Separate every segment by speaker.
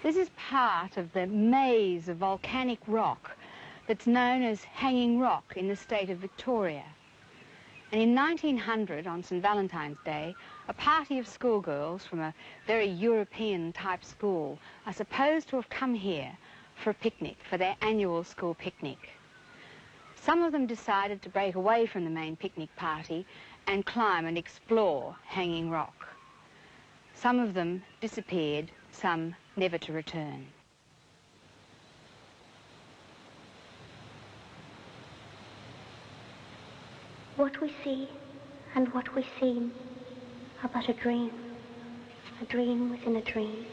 Speaker 1: This is part of the maze of volcanic rock that's known as Hanging Rock in the state of Victoria. And in 1900, on St. Valentine's Day, a party of schoolgirls from a very European-type school are supposed to have come here for a picnic, for their annual school picnic. Some of them decided to break away from the main picnic party and climb and explore Hanging Rock. Some of them disappeared, some never to return.
Speaker 2: What we see and what we seem are but a dream within a dream.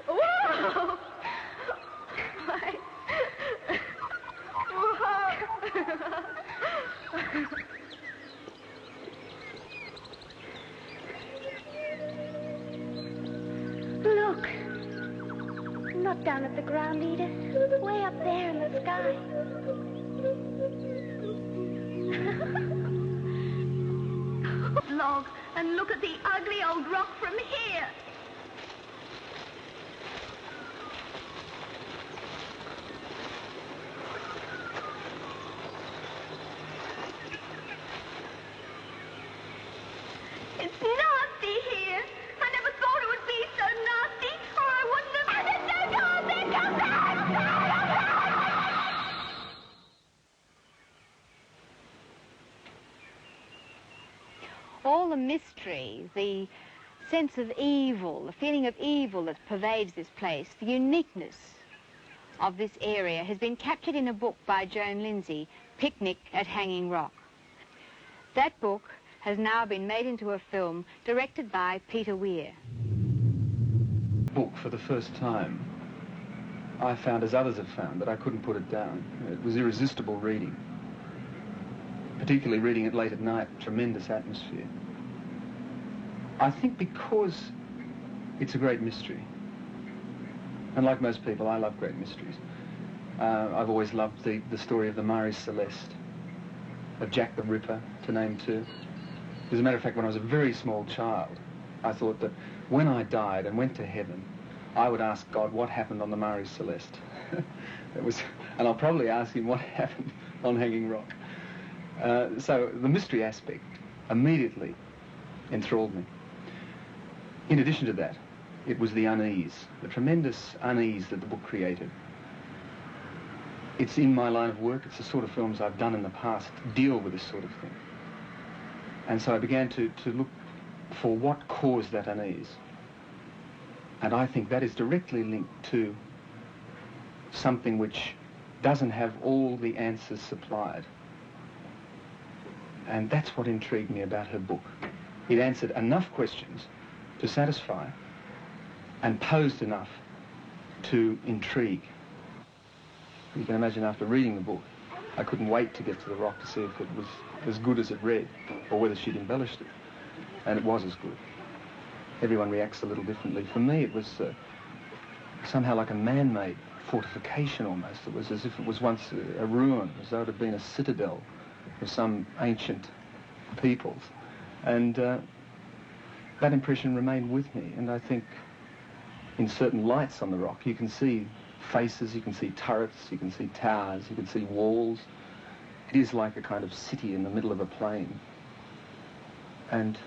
Speaker 1: Whoa!
Speaker 2: Look! Not down at the ground, Edith. Way up there in the sky. Log, and look at the ugly old rock from here. It's nasty here. I never thought it would be so nasty, or I wouldn't have... There comes
Speaker 1: All the mystery, the sense of evil, the feeling of evil that pervades this place, the uniqueness of this area has been captured in a book by Joan Lindsay, Picnic at Hanging Rock. That book has now been made into a film directed by Peter Weir.
Speaker 3: Book for the first time, I found, as others have found, that I couldn't put it down. It was irresistible reading, particularly reading it late at night, tremendous atmosphere. I think because it's a great mystery, and like most people, I love great mysteries. I've always loved the story of the Marie Celeste, of Jack the Ripper, to name two. As a matter of fact, when I was a very small child, I thought that when I died and went to heaven, I would ask God what happened on the Marie Celeste. And I'll probably ask him what happened on Hanging Rock. So the mystery aspect immediately enthralled me. In addition to that, it was the unease, the tremendous unease that the book created. It's in my line of work. It's the sort of films I've done in the past deal with this sort of thing. And so I began to look for what caused that unease. And I think that is directly linked to something which doesn't have all the answers supplied. And that's what intrigued me about her book. It answered enough questions to satisfy and posed enough to intrigue. You can imagine after reading the book, I couldn't wait to get to the rock to see if it was as good as it read, or whether she'd embellished it. And it was as good. Everyone reacts a little differently. For me, it was somehow like a man-made fortification almost. It was as if it was once a ruin, as though it had been a citadel of some ancient peoples. And that impression remained with me. And I think in certain lights on the rock, you can see faces, you can see turrets, you can see towers, you can see walls. It is like a kind of city in the middle of a plain. And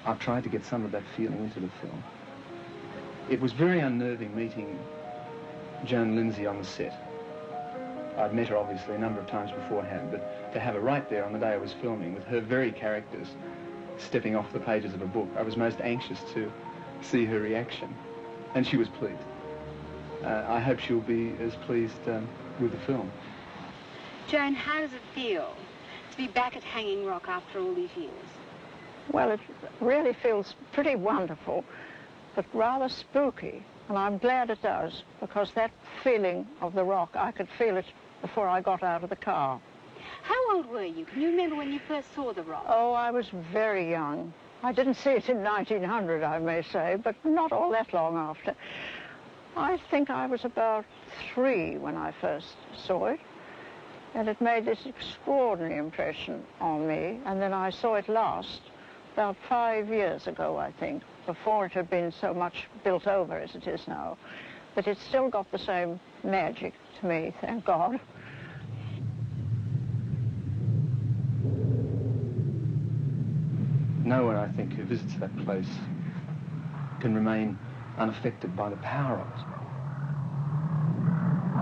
Speaker 3: I've tried to get some of that feeling into the film. It was very unnerving meeting Joan Lindsay on the set. I'd met her obviously a number of times beforehand, but to have her right there on the day I was filming with her very characters stepping off the pages of a book, I was most anxious to see her reaction. And she was pleased. I hope she'll be as pleased with the film.
Speaker 1: Joan, how does it feel to be back at Hanging Rock after all these years?
Speaker 4: Well, it really feels pretty wonderful, but rather spooky. And I'm glad it does, because that feeling of the rock, I could feel it before I got out of the car.
Speaker 1: How old were you? Can you remember when you first saw the rock?
Speaker 4: Oh, I was very young. I didn't see it in 1900, I may say, but not all that long after. I think I was about 3 when I first saw it, and it made this extraordinary impression on me, and then I saw it last about 5 years ago, I think, before it had been so much built over as it is now. But it's still got the same magic to me, thank God.
Speaker 3: No one, I think, who visits that place can remain unaffected by the power of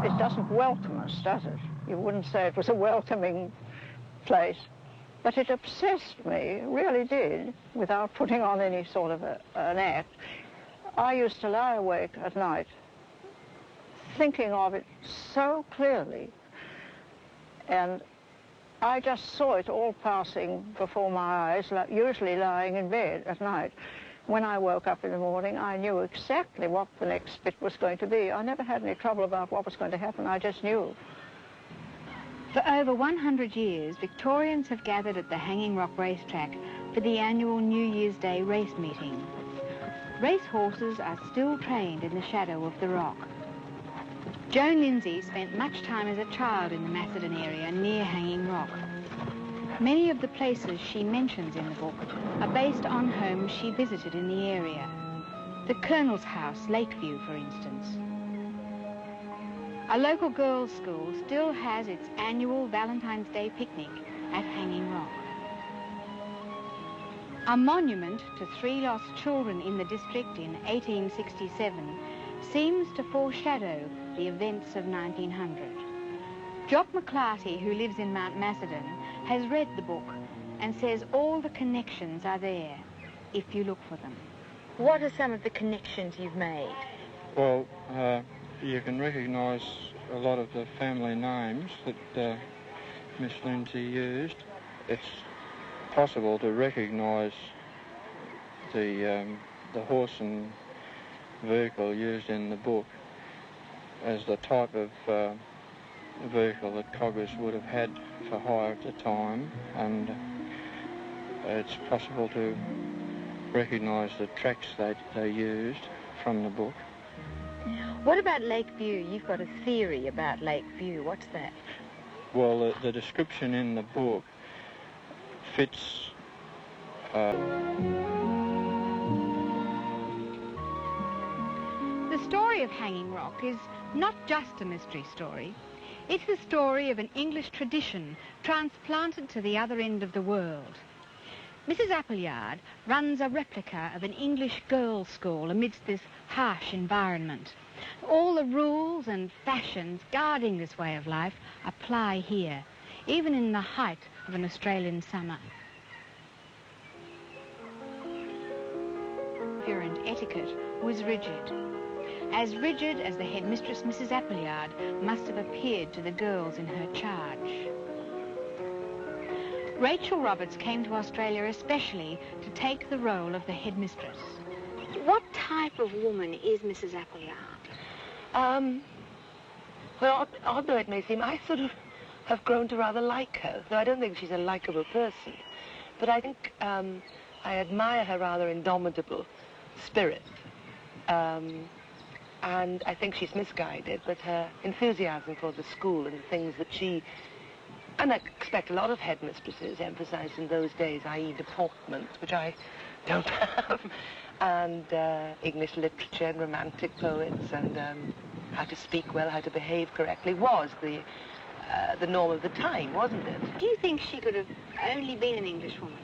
Speaker 3: it.
Speaker 4: It doesn't welcome us, does it? You wouldn't say it was a welcoming place. But it obsessed me, really did, without putting on any sort of an act. I used to lie awake at night thinking of it so clearly, and I just saw it all passing before my eyes, usually lying in bed at night. When I woke up in the morning, I knew exactly what the next bit was going to be. I never had any trouble about what was going to happen. I just knew.
Speaker 1: For over 100 years, Victorians have gathered at the Hanging Rock racetrack for the annual New Year's Day race meeting. Race horses are still trained in the shadow of the rock. Joan Lindsay spent much time as a child in the Macedon area near Hanging Rock. Many of the places she mentions in the book are based on homes she visited in the area. The Colonel's House, Lakeview, for instance. A local girls' school still has its annual Valentine's Day picnic at Hanging Rock. A monument to 3 lost children in the district in 1867 seems to foreshadow the events of 1900. Jock McClarty, who lives in Mount Macedon, has read the book and says all the connections are there if you look for them. What are some of the connections you've made?
Speaker 5: Well, you can recognise a lot of the family names that Miss Lindsay used. It's possible to recognise the horse and vehicle used in the book as the type of vehicle that Coggers would have had for hire at the time, and it's possible to recognise the tracks they used from the book.
Speaker 1: What about Lakeview? You've got a theory about Lakeview. What's that?
Speaker 5: Well, the description in the book fits...
Speaker 1: The story of Hanging Rock is not just a mystery story. It's the story of an English tradition transplanted to the other end of the world. Mrs. Appleyard runs a replica of an English girls' school amidst this harsh environment. All the rules and fashions guarding this way of life apply here, even in the height of an Australian summer. Behaviour and etiquette was rigid as the headmistress, Mrs. Appleyard, must have appeared to the girls in her charge. Rachel Roberts came to Australia especially to take the role of the headmistress. What type of woman is Mrs. Appleyard?
Speaker 6: Well, odd though it may seem, I sort of have grown to rather like her, though I don't think she's a likeable person. But I think I admire her rather indomitable spirit. And I think she's misguided, but her enthusiasm for the school and the things that she, and I expect a lot of headmistresses emphasised in those days, i.e. deportment, which I don't have, and English literature and romantic poets, and how to speak well, how to behave correctly, was the norm of the time, wasn't it?
Speaker 1: Do you think she could have only been an Englishwoman?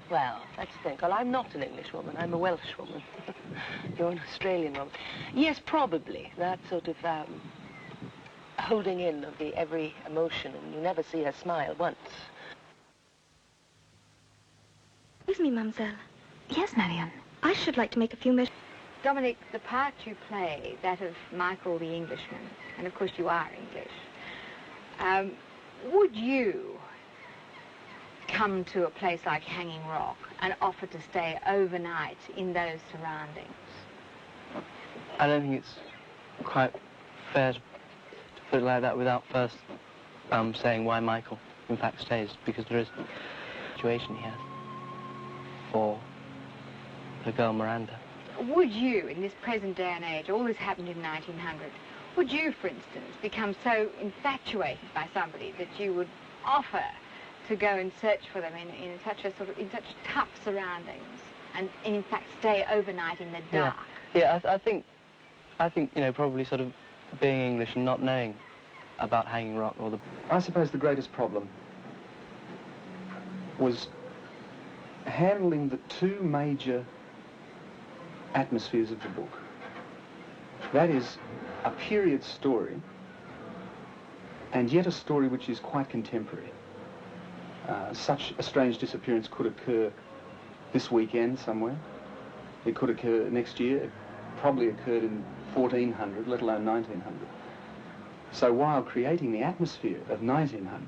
Speaker 6: Well, let's think. Well, I'm not an Englishwoman. I'm a Welsh woman. You're an Australian woman. Yes, probably. That sort of holding in of the every emotion, and you never see her smile once.
Speaker 2: Excuse me, mademoiselle. Yes, Marianne. I should like to make a few measures.
Speaker 1: Dominic, the part you play, that of Michael the Englishman, and of course you are English, would you come to a place like Hanging Rock and offer to stay overnight in those surroundings?
Speaker 7: I don't think it's quite fair to put it like that without first saying why Michael in fact stays, because there is a situation he has. for the girl Miranda.
Speaker 1: Would you, in this present day and age, all this happened in 1900, would you, for instance, become so infatuated by somebody that you would offer to go and search for them in such tough surroundings, and in fact stay overnight in the dark?
Speaker 7: Yeah, I think, you know, probably sort of being English and not knowing about Hanging Rock or the...
Speaker 3: I suppose the greatest problem was handling the two major atmospheres of the book. That is, a period story, and yet a story which is quite contemporary. Such a strange disappearance could occur this weekend somewhere. It could occur next year. It probably occurred in 1400, let alone 1900. So while creating the atmosphere of 1900,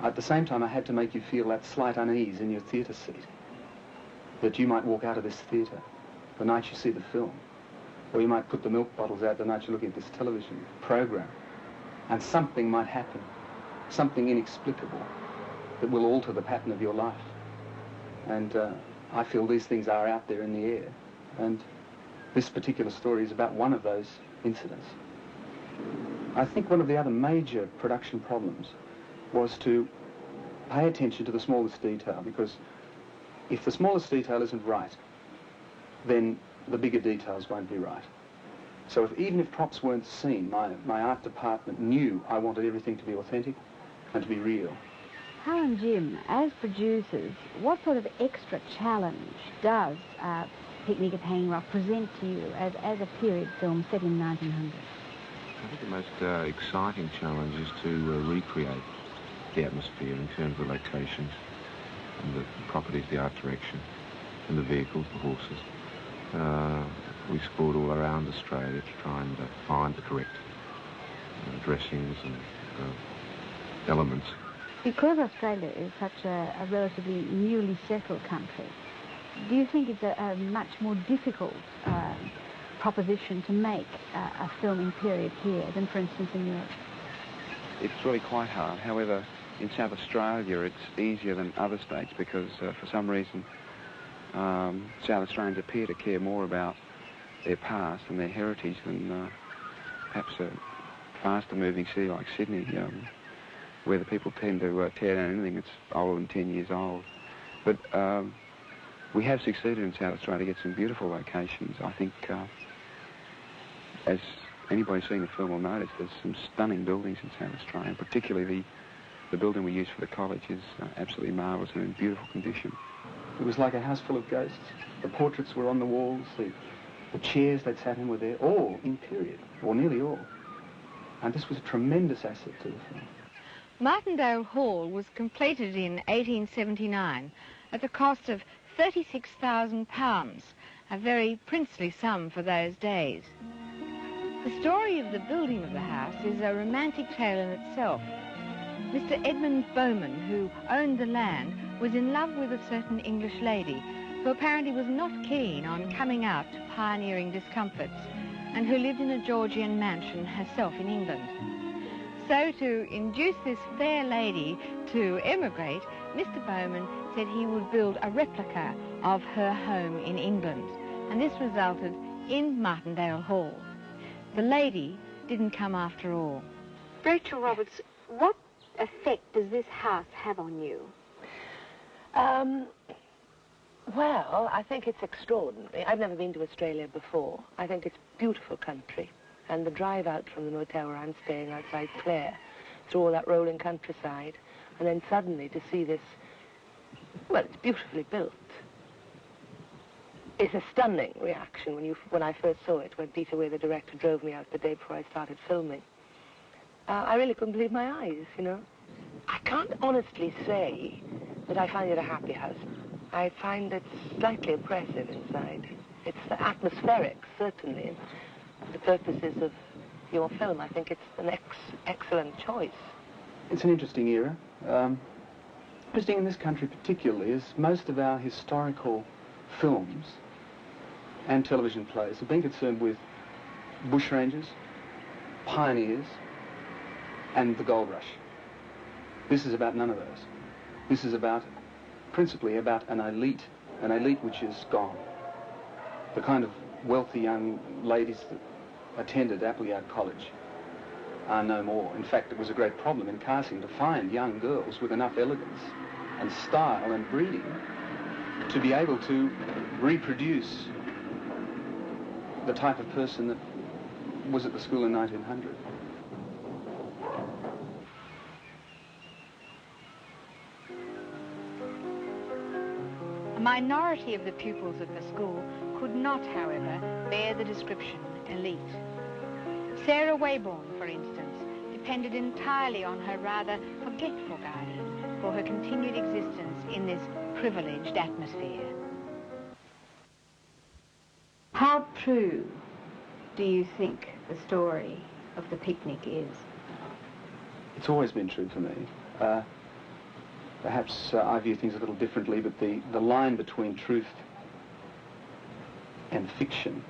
Speaker 3: at the same time I had to make you feel that slight unease in your theatre seat, that you might walk out of this theatre the night you see the film, or you might put the milk bottles out the night you're looking at this television program, and something might happen, something inexplicable that will alter the pattern of your life. And I feel these things are out there in the air, and this particular story is about one of those incidents. I think one of the other major production problems was to pay attention to the smallest detail, because if the smallest detail isn't right, then the bigger details won't be right. So even if props weren't seen, my art department knew I wanted everything to be authentic and to be real.
Speaker 1: Hal and Jim, as producers, what sort of extra challenge does Picnic at Hanging Rock present to you as a period film set in 1900?
Speaker 8: I think the most exciting challenge is to recreate the atmosphere in terms of the locations and the properties, the art direction, and the vehicles, the horses. We explored all around Australia to try and find the correct dressings and elements.
Speaker 1: Because Australia is such a relatively newly settled country, do you think it's a much more difficult proposition to make a film in period here than, for instance, in Europe?
Speaker 9: It's really quite hard. However, in South Australia, it's easier than other states because, for some reason, South Australians appear to care more about their past and their heritage than perhaps a faster-moving city like Sydney, where the people tend to tear down anything that's older than 10 years old. But we have succeeded in South Australia to get some beautiful locations. I think, as anybody seeing the film will notice, there's some stunning buildings in South Australia, particularly the building we used for the college is absolutely marvellous and in beautiful condition.
Speaker 3: It was like a house full of ghosts. The portraits were on the walls, the chairs they'd sat in were there, all in period, or nearly all. And this was a tremendous asset to the film.
Speaker 1: Martindale Hall was completed in 1879 at the cost of £36,000, a very princely sum for those days. The story of the building of the house is a romantic tale in itself. Mr. Edmund Bowman, who owned the land, was in love with a certain English lady who apparently was not keen on coming out to pioneering discomforts and who lived in a Georgian mansion herself in England. So to induce this fair lady to emigrate, Mr. Bowman said he would build a replica of her home in England, and this resulted in Martindale Hall. The lady didn't come after all. Rachel Roberts, what effect does this house have on you?
Speaker 6: Well, I think it's extraordinary. I've never been to Australia before. I think it's a beautiful country. And the drive out from the motel where I'm staying outside Clare, through all that rolling countryside, and then suddenly to see this, well, it's beautifully built. It's a stunning reaction when I first saw it, when Peter Weir, the director, drove me out the day before I started filming. I really couldn't believe my eyes, you know. I can't honestly say that I find it a happy house. I find it slightly oppressive inside. It's atmospheric, certainly. For the purposes of your film, I think it's an excellent choice.
Speaker 3: It's an interesting era. Interesting in this country particularly is most of our historical films and television plays have been concerned with bushrangers, pioneers, and the gold rush. This is about none of those. This is principally about an elite an elite which is gone. The kind of wealthy young ladies that attended Appleyard College are no more. In fact, it was a great problem in casting to find young girls with enough elegance and style and breeding to be able to reproduce the type of person that was at the school in 1900.
Speaker 1: A minority of the pupils of the school could not, however, bear the description elite. Sarah Wayborn, for instance, depended entirely on her rather forgetful guardian for her continued existence in this privileged atmosphere. How true do you think the story of the picnic is?
Speaker 3: It's always been true for me. Perhaps I view things a little differently, but the line between truth and fiction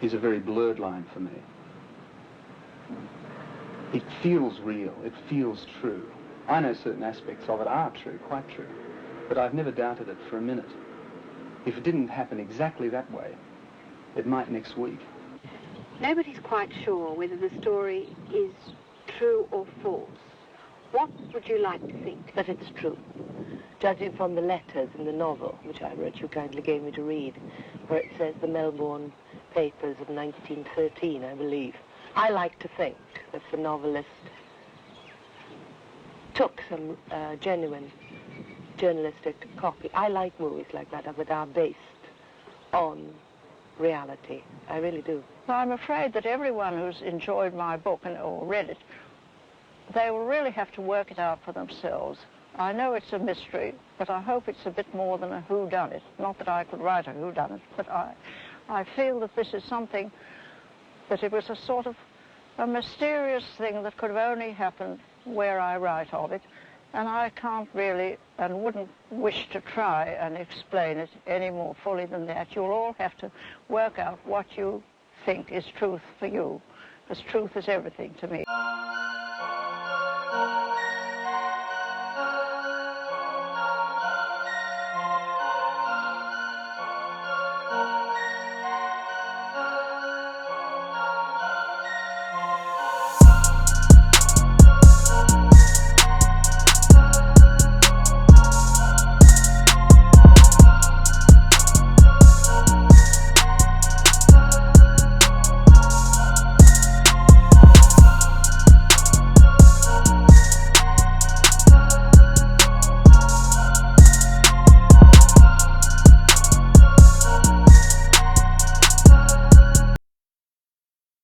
Speaker 3: is a very blurred line for me. It feels real, it feels true. I know certain aspects of it are true, quite true, but I've never doubted it for a minute. If it didn't happen exactly that way, it might next week.
Speaker 1: Nobody's quite sure whether the story is true or false. What would you like to think?
Speaker 6: That it's true. Judging from the letters in the novel, which I read, you kindly gave me to read, where it says the Melbourne papers of 1913, I believe. I like to think that the novelist took some genuine journalistic copy. I like movies like that are based on reality. I really do.
Speaker 4: I'm afraid that everyone who's enjoyed my book or read it, they will really have to work it out for themselves. I know it's a mystery, but I hope it's a bit more than a whodunit. Not that I could write a whodunit, but I feel that this is something, that it was a sort of a mysterious thing that could have only happened where I write of it, and I can't really and wouldn't wish to try and explain it any more fully than that. You'll all have to work out what you think is truth for you, because truth is everything to me.